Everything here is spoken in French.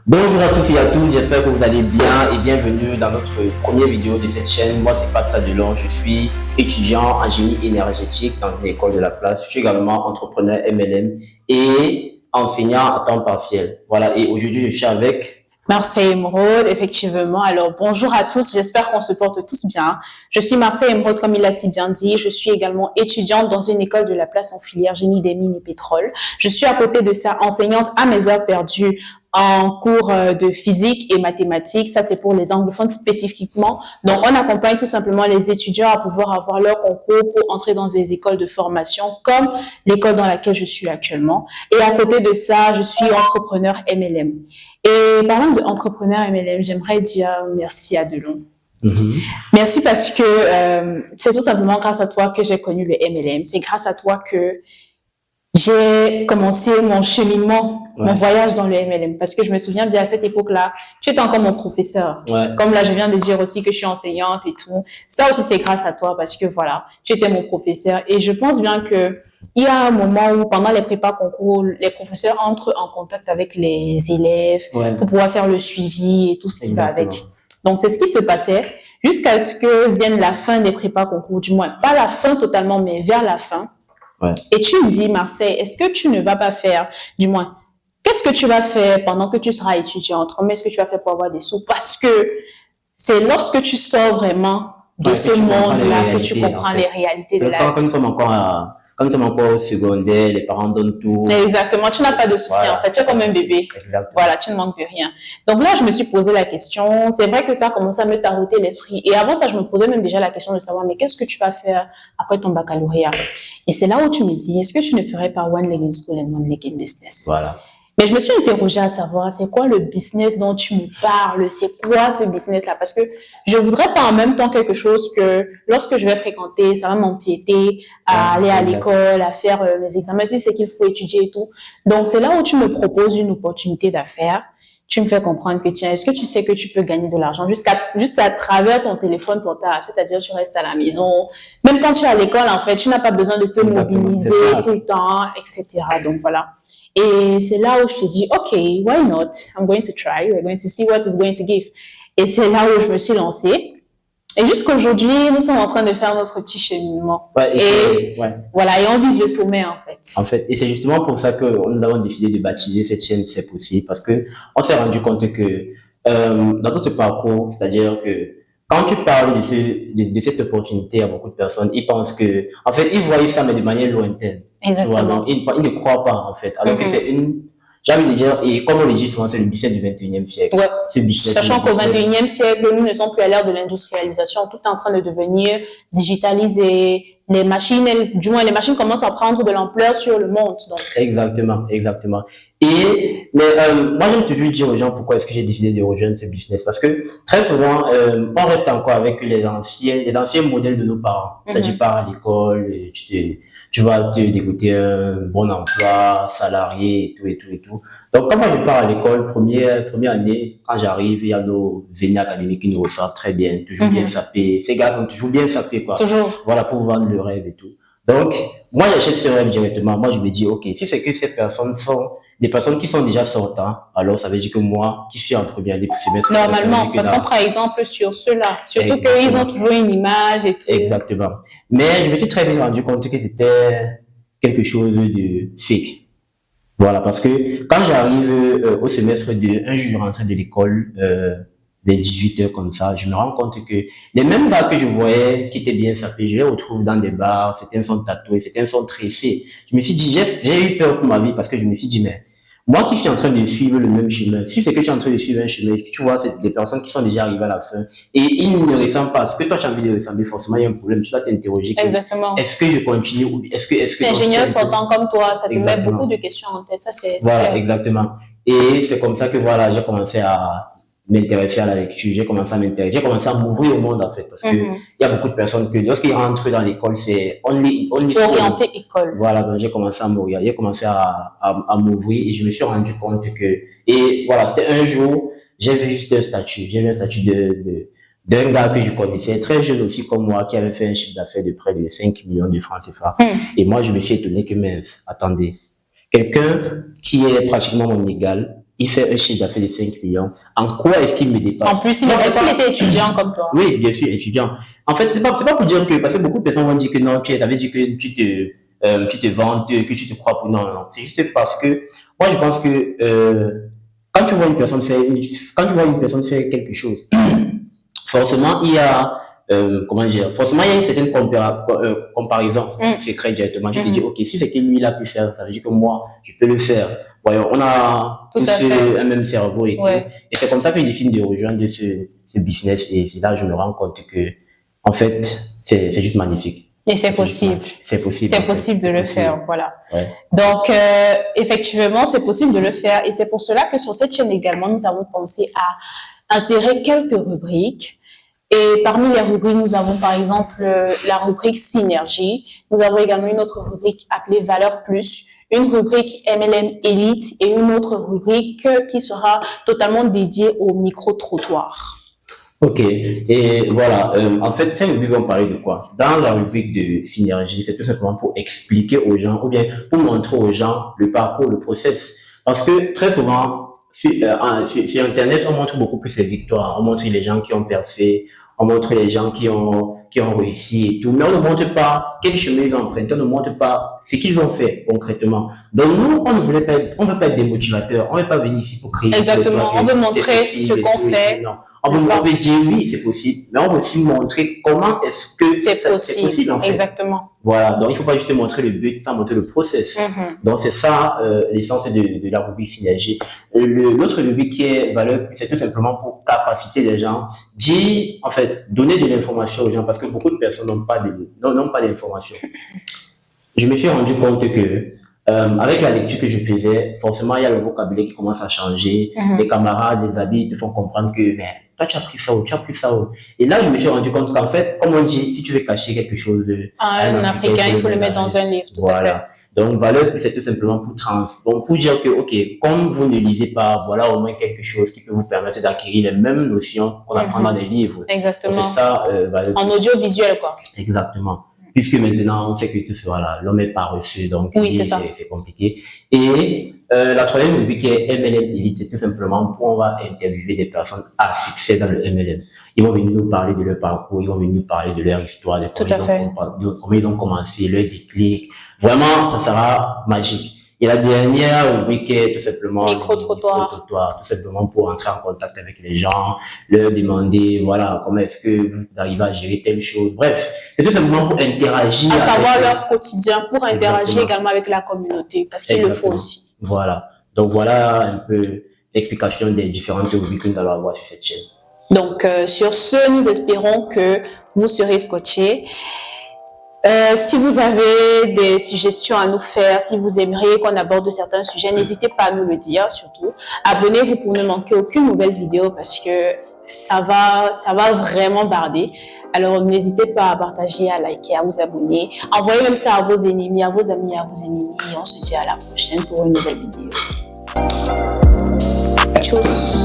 Bonjour à tous et à toutes, j'espère que vous allez bien et bienvenue dans notre première vidéo de cette chaîne. Moi, c'est Pat Delon, je suis étudiant en génie énergétique dans une école de la place. Je suis également entrepreneur MLM et enseignant à temps partiel. Voilà, et aujourd'hui, je suis avec Marseille Emeraude, effectivement. Alors, bonjour à tous. J'espère qu'on se porte tous bien. Je suis Marseille Emeraude, comme il l'a si bien dit. Je suis également étudiante dans une école de la place en filière génie des mines et pétrole. Je suis à côté de ça enseignante à mes heures perdues en cours de physique et mathématiques. Ça, c'est pour les anglophones spécifiquement. Donc, on accompagne tout simplement les étudiants à pouvoir avoir leur concours pour entrer dans des écoles de formation comme l'école dans laquelle je suis actuellement. Et à côté de ça, je suis entrepreneur MLM. Et parlant d'entrepreneur MLM, j'aimerais dire merci à Delon. Merci parce que c'est tout simplement grâce à toi que j'ai connu le MLM. C'est grâce à toi que j'ai commencé mon cheminement, mon voyage dans le MLM. Parce que je me souviens bien à cette époque-là, tu étais encore mon professeur. Comme là, je viens de dire aussi que je suis enseignante et tout. Ça aussi, c'est grâce à toi parce que voilà, tu étais mon professeur. Et je pense bien que il y a un moment où, pendant les prépas concours, les professeurs entrent en contact avec les élèves pour pouvoir faire le suivi et tout ce qui va avec. Donc, c'est ce qui se passait jusqu'à ce que vienne la fin des prépas concours, du moins, pas la fin totalement, mais vers la fin. Et tu me dis, Marseille, est-ce que tu ne vas pas faire, du moins, qu'est-ce que tu vas faire pendant que tu seras étudiante? Comment est-ce que tu vas faire pour avoir des sous? Parce que c'est lorsque tu sors vraiment de ce monde-là que tu comprends les réalités de la vie. Quand nous sommes encore au secondaire, les parents donnent tout. Exactement, tu n'as pas de soucis en fait, tu es comme un bébé. Exactement. Voilà, tu ne manques de rien. Donc là, je me suis posé la question, c'est vrai que ça a commencé à me taroter l'esprit. Et avant ça, je me posais même déjà la question de savoir, mais qu'est-ce que tu vas faire après ton baccalauréat? Et c'est là où tu me dis, est-ce que tu ne ferais pas One Leg in School and One Leg in Business? Voilà. Mais je me suis interrogée à savoir, c'est quoi le business dont tu me parles? C'est quoi ce business-là? Parce que je voudrais pas en même temps quelque chose que lorsque je vais fréquenter, ça va m'empiéter à aller à l'école, à faire mes examens, si c'est qu'il faut étudier et tout. Donc, c'est là où tu me proposes une opportunité d'affaires. Tu me fais comprendre que, tiens, est-ce que tu sais que tu peux gagner de l'argent juste à travers ton téléphone portable? C'est-à-dire, tu restes à la maison. Même quand tu es à l'école, en fait, tu n'as pas besoin de te mobiliser tout le temps, etc. Donc, voilà. Et c'est là où je te dis, OK, why not? I'm going to try. We're going to see what it's going to give. Et c'est là où je me suis lancée. Et jusqu'aujourd'hui, nous sommes en train de faire notre petit cheminement. Voilà, et on vise le sommet, en fait. En fait, et c'est justement pour ça que nous avons décidé de baptiser cette chaîne C'est possible, parce que on s'est rendu compte que dans notre parcours, c'est-à-dire que quand tu parles de cette opportunité à beaucoup de personnes, ils pensent que, en fait, ils voient ça, mais de manière lointaine. Exactement. Ils ne croient pas, en fait. Alors que c'est j'ai envie de dire, et comme on le dit souvent, c'est le business du 21e siècle. Sachant qu'au 21e siècle, nous ne sommes plus à l'ère de l'industrialisation. Tout est en train de devenir digitalisé. Les machines, du moins, les machines commencent à prendre de l'ampleur sur le monde. Donc. Exactement. Mais moi, j'aime toujours dire aux gens pourquoi est-ce que j'ai décidé de rejoindre ce business. Parce que très souvent, on reste encore avec les anciens modèles de nos parents. C'est-à-dire, pars à l'école, tu vas te dégoûter un bon emploi, salarié et tout. Donc, quand moi je pars à l'école, première année, quand j'arrive, il y a nos aînés académiques qui nous reçoivent très bien, toujours bien sapés. Ces gars sont toujours bien sapés, quoi. Toujours. Voilà, pour vendre le rêve et tout. Donc, moi, j'achète ce rêve directement. Moi, je me dis, OK, si c'est que ces personnes sont des personnes qui sont déjà sortantes, alors ça veut dire que moi, qui suis en première année pour semestre. Normalement, parce qu'on prend exemple sur ceux-là. Surtout qu'ils ont toujours une image et tout. Exactement. Mais je me suis très vite rendu compte que c'était quelque chose de fake. Voilà, parce que quand j'arrive au semestre un jour je rentrais de l'école, vers 18h comme ça, je me rends compte que les mêmes gars que je voyais qui étaient bien sapés, je les retrouve dans des bars, certains sont tatoués, certains sont tressés. Je me suis dit, j'ai eu peur pour ma vie parce que je me suis dit, mais moi qui suis en train de suivre le même chemin, si c'est que je suis en train de suivre un chemin, tu vois, c'est des personnes qui sont déjà arrivées à la fin et ils ne ressemblent pas à ce que toi tu as envie de ressembler, forcément il y a un problème, tu dois t'interroger. Exactement. Est-ce que je continue ou est-ce que l'ingénieur sortant comme toi, ça te met beaucoup de questions en tête, ça c'est voilà, clair. exactement. Et c'est comme ça que voilà, j'ai commencé à m'intéresser à la lecture, j'ai commencé à m'ouvrir au monde en fait, parce que il y a beaucoup de personnes que lorsqu'ils rentrent dans l'école, c'est only orienté école. Voilà, donc j'ai commencé à m'ouvrir, j'ai commencé à m'ouvrir et je me suis rendu compte que, et voilà, c'était un jour, j'ai vu un statut d'un gars que je connaissais, très jeune aussi comme moi, qui avait fait un chiffre d'affaires de près de 5 millions de francs CFA. Et moi, je me suis étonné que, mince, attendez, quelqu'un qui est pratiquement mon égal, il fait un chiffre d'affaires de 5 millions. En quoi est-ce qu'il me dépasse? En plus, est-ce qu'il était étudiant comme toi? Oui, bien sûr, étudiant. En fait, c'est pas pour dire que, parce que beaucoup de personnes vont dire que non, tu avais dit que tu te vantes, que tu te crois pour non, non. C'est juste parce que, moi, je pense que, quand tu vois une personne faire quelque chose, forcément, il y a, comment dire, forcément, il y a une certaine comparaison qui se crée directement. Je te dis, ok, si c'est que lui, il a pu faire, ça veut dire que moi, je peux le faire. Voyons, on a Tout tous à fait. un même cerveau et tout. Ouais. Et c'est comme ça que je décide de rejoindre ce business. Et c'est là que je me rends compte que, en fait, c'est juste magnifique. Et c'est possible. C'est possible. C'est possible de le faire, voilà. Ouais. Donc, effectivement, c'est possible de le faire. Et c'est pour cela que sur cette chaîne également, nous avons pensé à insérer quelques rubriques. Et parmi les rubriques, nous avons par exemple la rubrique synergie. Nous avons également une autre rubrique appelée valeur plus, une rubrique MLM Elite et une autre rubrique qui sera totalement dédiée au micro-trottoir. Ok, et voilà, en fait, ces rubriques vont parler de quoi? Dans la rubrique de synergie, c'est tout simplement pour expliquer aux gens, ou bien pour montrer aux gens le parcours, le process. Parce que très souvent, sur Internet, on montre beaucoup plus les victoires, on montre les gens qui ont percé, on montre les gens qui ont réussi et tout, mais on ne montre pas quel chemin ils ont emprunté, on ne montre pas ce qu'ils ont fait concrètement. Donc nous, on ne veut pas être des motivateurs, on ne veut pas venir ici pour créer. Exactement, on veut montrer ce qu'on fait. Non. On veut dire oui, c'est possible, mais on veut aussi montrer comment est-ce que c'est possible en fait. Exactement. Voilà, donc il ne faut pas juste montrer le but, sans montrer le process. Donc c'est ça l'essence de la rubrique synergie. L'autre rubrique qui est valeur, c'est tout simplement pour capaciter les gens, dire, en fait, donner de l'information aux gens, parce que beaucoup de personnes n'ont pas d'informations. Je me suis rendu compte que avec la lecture que je faisais, forcément, il y a le vocabulaire qui commence à changer. Les camarades, les amis te font comprendre que, mais toi, tu as pris ça ou tu as pris ça ou. Et là, je me suis rendu compte qu'en fait, comme on dit, si tu veux cacher quelque chose à un Africain, il faut le mettre dans un livre. Tout voilà. À fait. Donc, valeur, c'est tout simplement pour dire que, ok, comme vous ne lisez pas, voilà au moins quelque chose qui peut vous permettre d'acquérir les mêmes notions qu'on apprend dans les livres. Exactement. C'est ça, valeur. En audiovisuel, quoi. Exactement. Puisque maintenant, on sait que tout ce, voilà, l'homme est paresseux, donc oui, c'est compliqué. Et la troisième rubrique qui est MLM Elite, c'est tout simplement où on va interviewer des personnes à succès dans le MLM. Ils vont venir nous parler de leur parcours, ils vont venir nous parler de leur histoire, de comment ils ont commencé, leur déclic. Vraiment, ça sera magique. Et la dernière rubrique est tout simplement micro-trottoir, tout simplement pour entrer en contact avec les gens, leur demander, voilà, comment est-ce que vous arrivez à gérer telle chose. Bref, c'est tout simplement pour interagir. À savoir leur quotidien, pour interagir également avec la communauté, parce qu'il le faut aussi. Voilà. Donc voilà un peu l'explication des différentes rubriques que nous allons avoir sur cette chaîne. Donc sur ce, nous espérons que vous serez scotchés. Si vous avez des suggestions à nous faire, si vous aimeriez qu'on aborde certains sujets, n'hésitez pas à nous le dire, surtout. Abonnez-vous pour ne manquer aucune nouvelle vidéo parce que ça va vraiment barder. Alors, n'hésitez pas à partager, à liker, à vous abonner. Envoyez même ça à vos ennemis, à vos amis, à vos ennemis. Et on se dit à la prochaine pour une nouvelle vidéo. Tchuss.